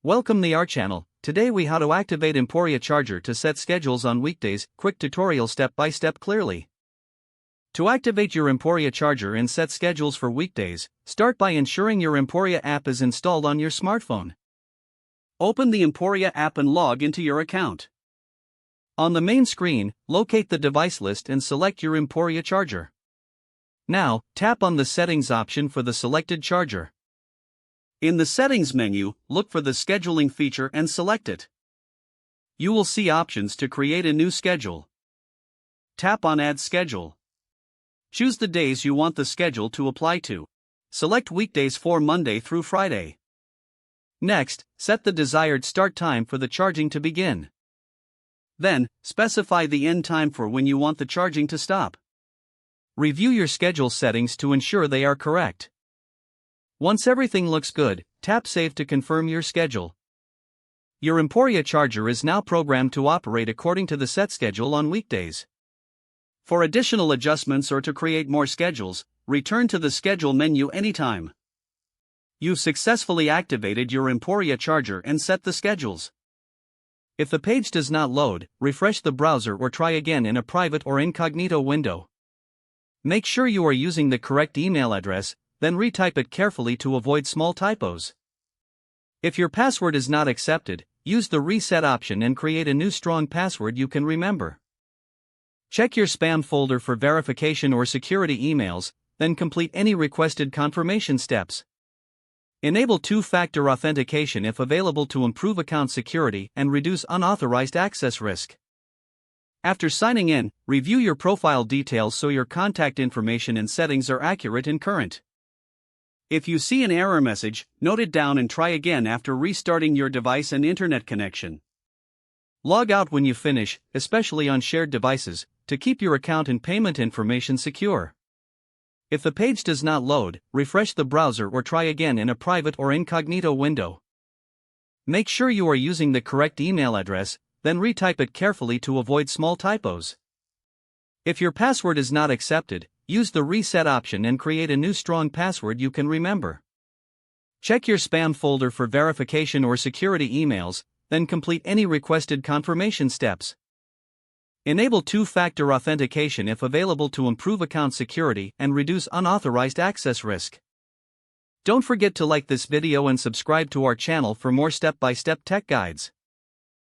Welcome to our channel. Today we how to activate Emporia charger to set schedules on weekdays. Quick tutorial step by step clearly. To activate your Emporia charger and set schedules for weekdays, start by ensuring your Emporia app is installed on your smartphone. Open the Emporia app and log into your account. On the main screen, locate the device list and select your Emporia charger. Now, tap on the settings option for the selected charger. In the settings menu, look for the scheduling feature and select it. You will see options to create a new schedule. Tap on Add Schedule. Choose the days you want the schedule to apply to. Select weekdays for Monday through Friday. Next, set the desired start time for the charging to begin. Then, specify the end time for when you want the charging to stop. Review your schedule settings to ensure they are correct. Once everything looks good, tap Save to confirm your schedule. Your Emporia charger is now programmed to operate according to the set schedule on weekdays. For additional adjustments or to create more schedules, return to the Schedule menu anytime. You've successfully activated your Emporia charger and set the schedules. If the page does not load, refresh the browser or try again in a private or incognito window. Make sure you are using the correct email address, then retype it carefully to avoid small typos. If your password is not accepted, use the reset option and create a new strong password you can remember. Check your spam folder for verification or security emails, then complete any requested confirmation steps. Enable two-factor authentication if available to improve account security and reduce unauthorized access risk. After signing in, review your profile details so your contact information and settings are accurate and current. If you see an error message, note it down and try again after restarting your device and internet connection. Log out when you finish, especially on shared devices, to keep your account and payment information secure. If the page does not load, refresh the browser or try again in a private or incognito window. Make sure you are using the correct email address, then retype it carefully to avoid small typos. If your password is not accepted, use the reset option and create a new strong password you can remember. Check your spam folder for verification or security emails, then complete any requested confirmation steps. Enable two-factor authentication if available to improve account security and reduce unauthorized access risk. Don't forget to like this video and subscribe to our channel for more step-by-step tech guides.